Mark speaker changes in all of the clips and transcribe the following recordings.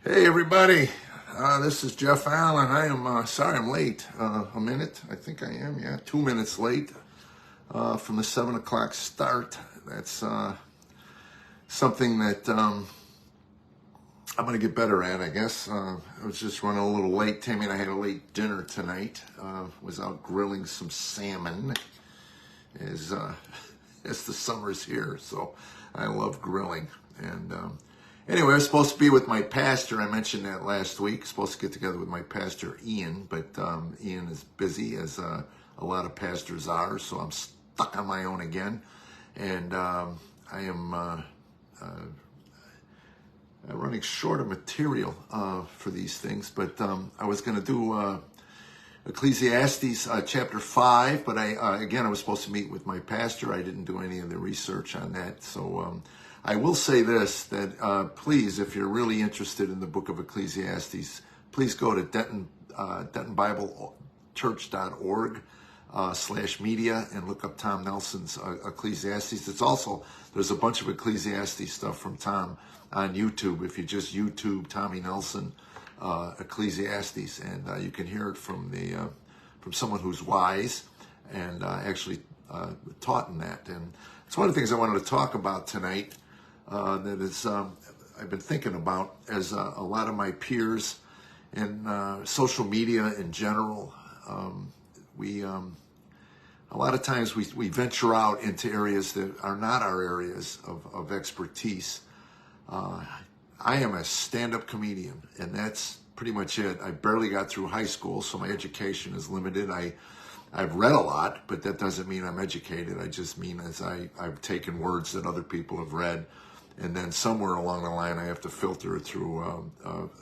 Speaker 1: Hey everybody, this is Jeff Allen. I am sorry I'm late. A minute, I think I am. Yeah, 2 minutes late from the 7 o'clock start. That's something that I'm going to get better at, I guess. I was just running a little late. Tammy and I had a late dinner tonight. Was out grilling some salmon as as the summer's here. So I love grilling. And anyway, I was supposed to be with my pastor. I mentioned that last week. Supposed to get together with my pastor, Ian, but Ian is busy, as a lot of pastors are, so I'm stuck on my own again. And I am running short of material for these things, but I was going to do Ecclesiastes chapter 5, but I was supposed to meet with my pastor. I didn't do any of the research on that, so I will say this, that please, if you're really interested in the book of Ecclesiastes, please go to DentonBibleChurch.org /media and look up Tom Nelson's Ecclesiastes. There's a bunch of Ecclesiastes stuff from Tom on YouTube. If you just YouTube Tommy Nelson Ecclesiastes, and you can hear it from someone who's wise and actually taught in that. And it's one of the things I wanted to talk about tonight. That is, I've been thinking about, as a lot of my peers in social media in general. A lot of times we venture out into areas that are not our areas of expertise. I am a stand-up comedian, and that's pretty much it. I barely got through high school, so my education is limited. I've read a lot, but that doesn't mean I'm educated. I just mean as I've taken words that other people have read, and then somewhere along the line I have to filter it through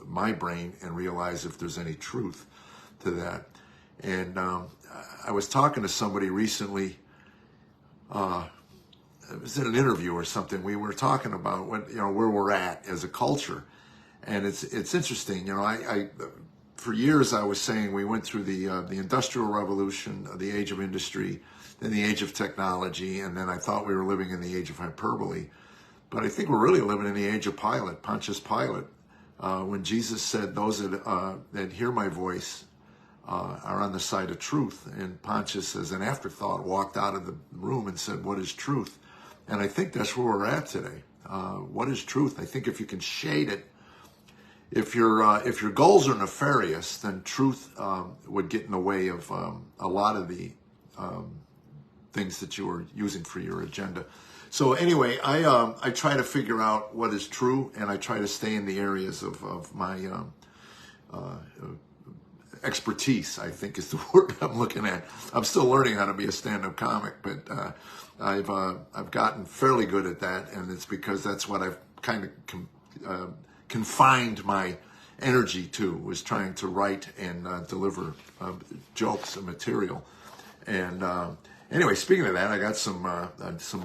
Speaker 1: my brain and realize if there's any truth to that. And I was talking to somebody recently. It was in an interview or something. We were talking about where we're at as a culture, and it's interesting. I for years I was saying we went through the Industrial Revolution, the age of industry, then the age of technology, and then I thought we were living in the age of hyperbole. But I think we're really living in the age of Pilate, Pontius Pilate, when Jesus said, "Those that hear my voice are on the side of truth." And Pontius, as an afterthought, walked out of the room and said, "What is truth?" And I think that's where we're at today. What is truth? I think if you can shade it, if your goals are nefarious, then truth would get in the way of a lot of the things that you are using for your agenda. So anyway, I try to figure out what is true, and I try to stay in the areas of my expertise, I think is the word I'm looking at. I'm still learning how to be a stand-up comic, but I've gotten fairly good at that, and it's because that's what I've kind of confined my energy to, was trying to write and deliver jokes and material. And anyway, speaking of that, I got some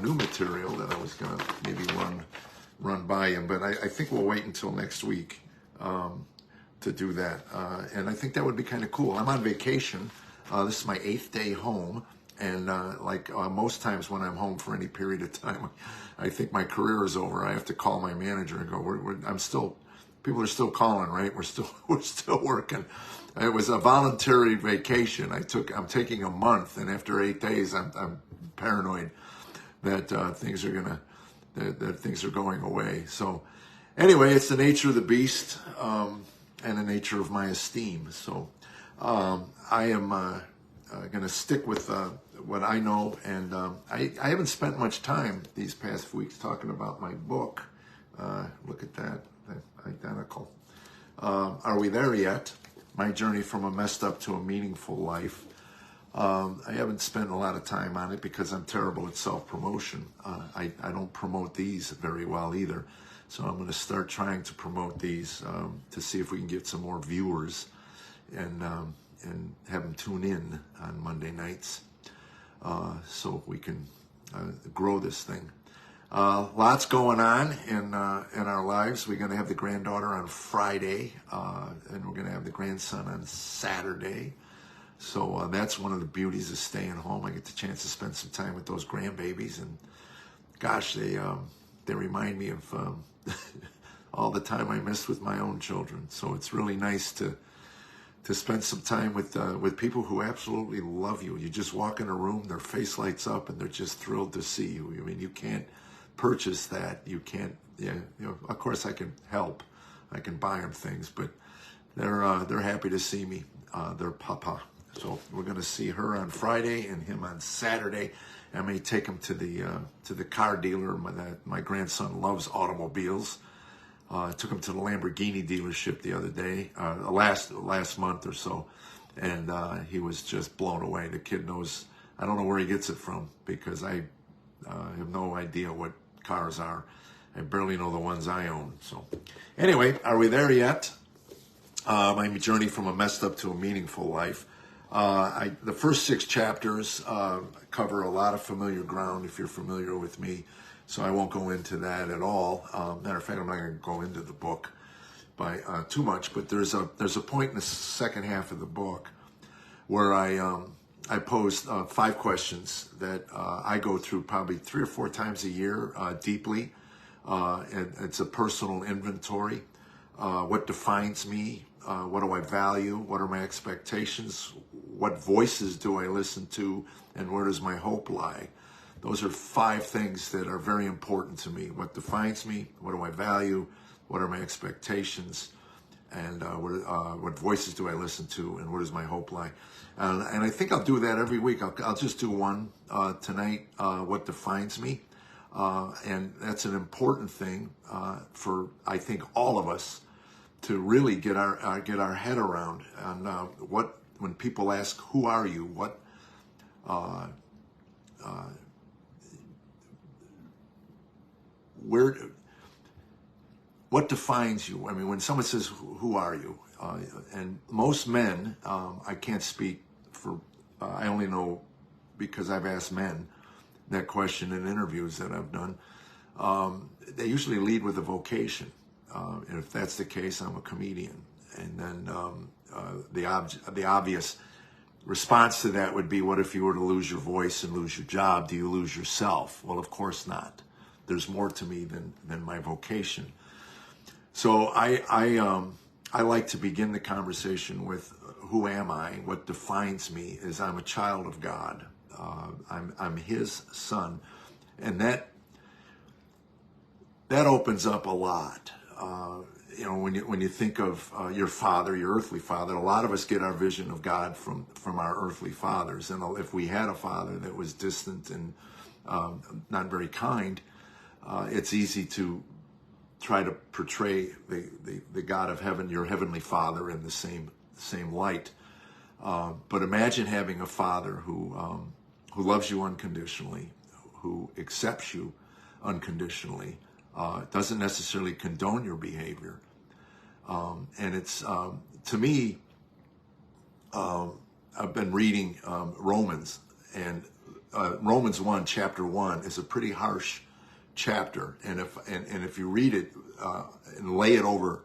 Speaker 1: new material that I was gonna maybe run by him, but I think we'll wait until next week to do that. And I think that would be kind of cool. I'm on vacation. This is my 8th day home. And most times when I'm home for any period of time, I think my career is over. I have to call my manager and go, people are still calling, right? We're still working. It was a voluntary vacation. I'm taking a month, and after 8 days, I'm paranoid that things are going away. So anyway, it's the nature of the beast, and the nature of my esteem. So I am going to stick with what I know, and I haven't spent much time these past weeks talking about my book. Look at that, identical. Are we there yet? My journey from a messed up to a meaningful life. I haven't spent a lot of time on it because I'm terrible at self-promotion. I don't promote these very well either. So I'm going to start trying to promote these to see if we can get some more viewers and have them tune in on Monday nights, so we can grow this thing. Lots going on in our lives. We're going to have the granddaughter on Friday, and we're going to have the grandson on Saturday. So that's one of the beauties of staying home. I get the chance to spend some time with those grandbabies, and gosh, they remind me of all the time I missed with my own children. So it's really nice to spend some time with people who absolutely love you. You just walk in a room, their face lights up, and they're just thrilled to see you. I mean, you can't purchase that. You can't. Yeah, of course, I can help. I can buy them things, but they're happy to see me. Their papa. So we're going to see her on Friday and him on Saturday. I may take him to the car dealer. My grandson loves automobiles. I took him to the Lamborghini dealership the other day, last month or so, and he was just blown away. The kid knows, I don't know where he gets it from, because I have no idea what cars are. I barely know the ones I own. So anyway, are we there yet? My journey from a messed up to a meaningful life. The first 6 chapters cover a lot of familiar ground, if you're familiar with me. So I won't go into that at all. Matter of fact, I'm not going to go into the book by too much. But there's a point in the second half of the book where I posed 5 questions that I go through probably 3 or 4 times a year deeply. And it's a personal inventory. What defines me? What do I value? What are my expectations? What voices do I listen to? And where does my hope lie? Those are 5 things that are very important to me. What defines me? What do I value? What are my expectations? And what voices do I listen to? And where does my hope lie? And I think I'll do that every week. I'll just do one tonight, what defines me. And that's an important thing for, I think, all of us to really get our head around. And when people ask, who are you? What defines you? I mean, when someone says, who are you? And most men, I can't speak for, I only know because I've asked men that question in interviews that I've done. They usually lead with a vocation. And if that's the case, I'm a comedian. And then the obvious response to that would be, what if you were to lose your voice and lose your job? Do you lose yourself? Well, of course not. There's more to me than my vocation. So I like to begin the conversation with, who am I? What defines me is I'm a child of God. I'm His son, and that opens up a lot. When you think of your father, your earthly father, a lot of us get our vision of God from our earthly fathers. And if we had a father that was distant and not very kind, it's easy to try to portray the God of heaven, your heavenly Father, in the same light. But imagine having a father who loves you unconditionally, who accepts you unconditionally, doesn't necessarily condone your behavior. And it's, to me, I've been reading Romans, and Romans 1, chapter 1 is a pretty harsh chapter. And if you read it and lay it over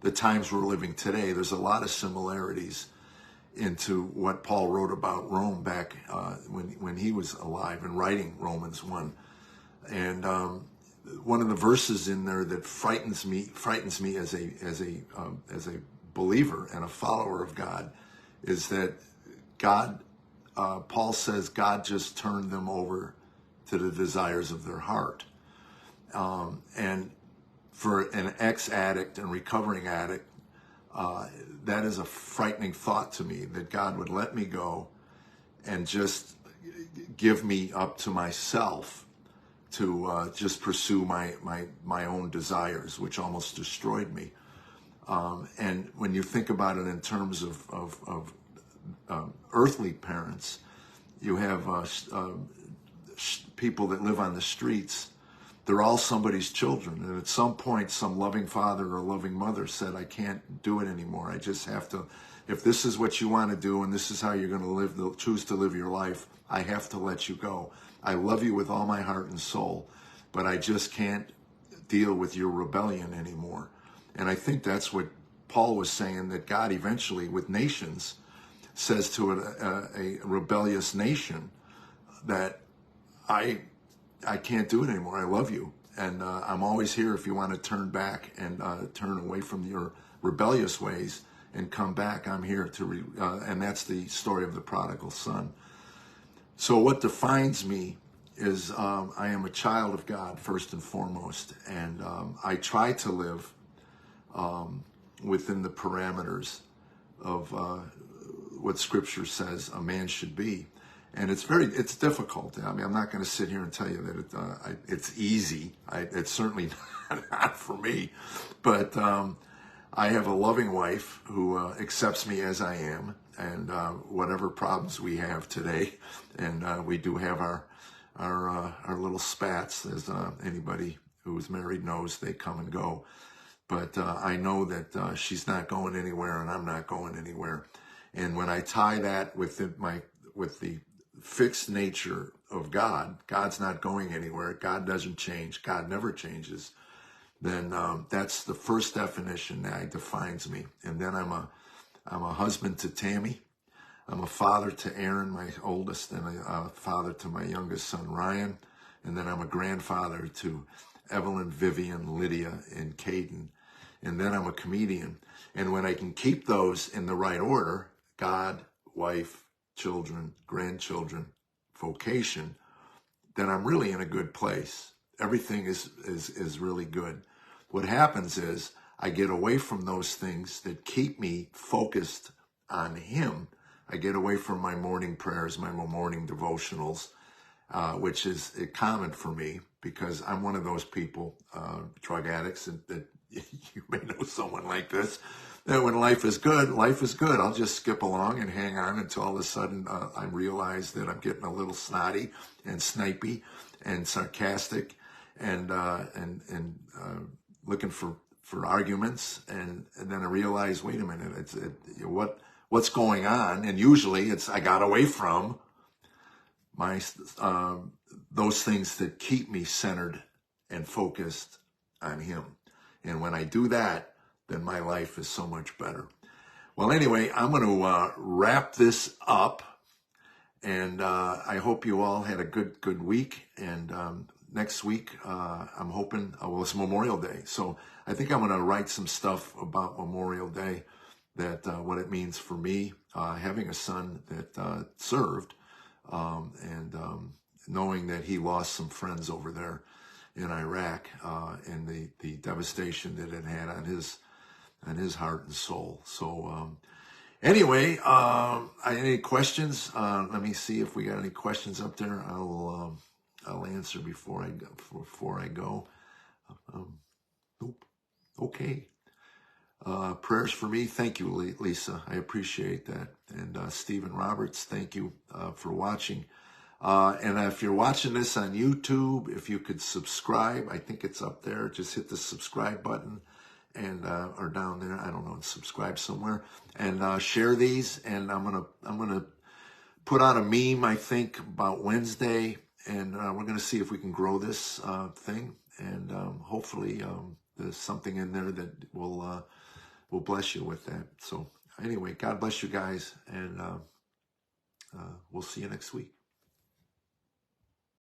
Speaker 1: the times we're living today, there's a lot of similarities into what Paul wrote about Rome back when he was alive and writing Romans 1. And one of the verses in there that frightens me as a believer and a follower of God is that God, Paul says, God just turned them over to the desires of their heart. And for an ex-addict and recovering addict, that is a frightening thought to me, that God would let me go and just give me up to myself to just pursue my own desires, which almost destroyed me. And when you think about it in terms of earthly parents, you have people that live on the streets. They're all somebody's children. And at some point, some loving father or loving mother said, I can't do it anymore. I just have to, if this is what you want to do and this is how you're going to choose to live your life, I have to let you go. I love you with all my heart and soul, but I just can't deal with your rebellion anymore. And I think that's what Paul was saying, that God eventually, with nations, says to a rebellious nation that I can't do it anymore. I love you, And I'm always here if you want to turn back and turn away from your rebellious ways and come back. I'm here to, and that's the story of the prodigal son. So what defines me is I am a child of God first and foremost, and I try to live within the parameters of what Scripture says a man should be. And it's difficult. I mean, I'm not going to sit here and tell you that it's easy. It's certainly not for me. But I have a loving wife who accepts me as I am, and whatever problems we have today, and we do have our little spats, as anybody who's married knows, they come and go. But I know that she's not going anywhere, and I'm not going anywhere. And when I tie that with the fixed nature of God, God's not going anywhere. God doesn't change. God never changes. Then that's the first definition that defines me. And then I'm a husband to Tammy. I'm a father to Aaron, my oldest, and a father to my youngest son, Ryan. And then I'm a grandfather to Evelyn, Vivian, Lydia, and Caden. And then I'm a comedian. And when I can keep those in the right order, God, wife, children, grandchildren, vocation, then I'm really in a good place. Everything is really good. What happens is I get away from those things that keep me focused on Him. I get away from my morning prayers, my morning devotionals, which is common for me because I'm one of those people, drug addicts, that you may know someone like this, that when life is good, life is good. I'll just skip along and hang on until all of a sudden I realize that I'm getting a little snotty and snipey and sarcastic and looking for arguments. And then I realize, wait a minute, what's going on? And usually I got away from my those things that keep me centered and focused on Him. And when I do that, then my life is so much better. Well, anyway, I'm going to wrap this up, and I hope you all had a good week. And next week, I'm hoping, well, it's Memorial Day, so I think I'm going to write some stuff about Memorial Day, that what it means for me, having a son that served, and knowing that he lost some friends over there in Iraq, and the devastation that it had on his heart and soul. So anyway, any questions? Let me see if we got any questions up there. I'll answer before I go. Nope. Okay. Prayers for me. Thank you, Lisa. I appreciate that. And Stephen Roberts, thank you for watching. And if you're watching this on YouTube, if you could subscribe, I think it's up there. Just hit the subscribe button, and or down there, I don't know, subscribe somewhere, and share these. And I'm gonna put out a meme, I think, about Wednesday, and we're gonna see if we can grow this thing, and hopefully there's something in there that will bless you with that. So anyway, God bless you guys, and we'll see you next week.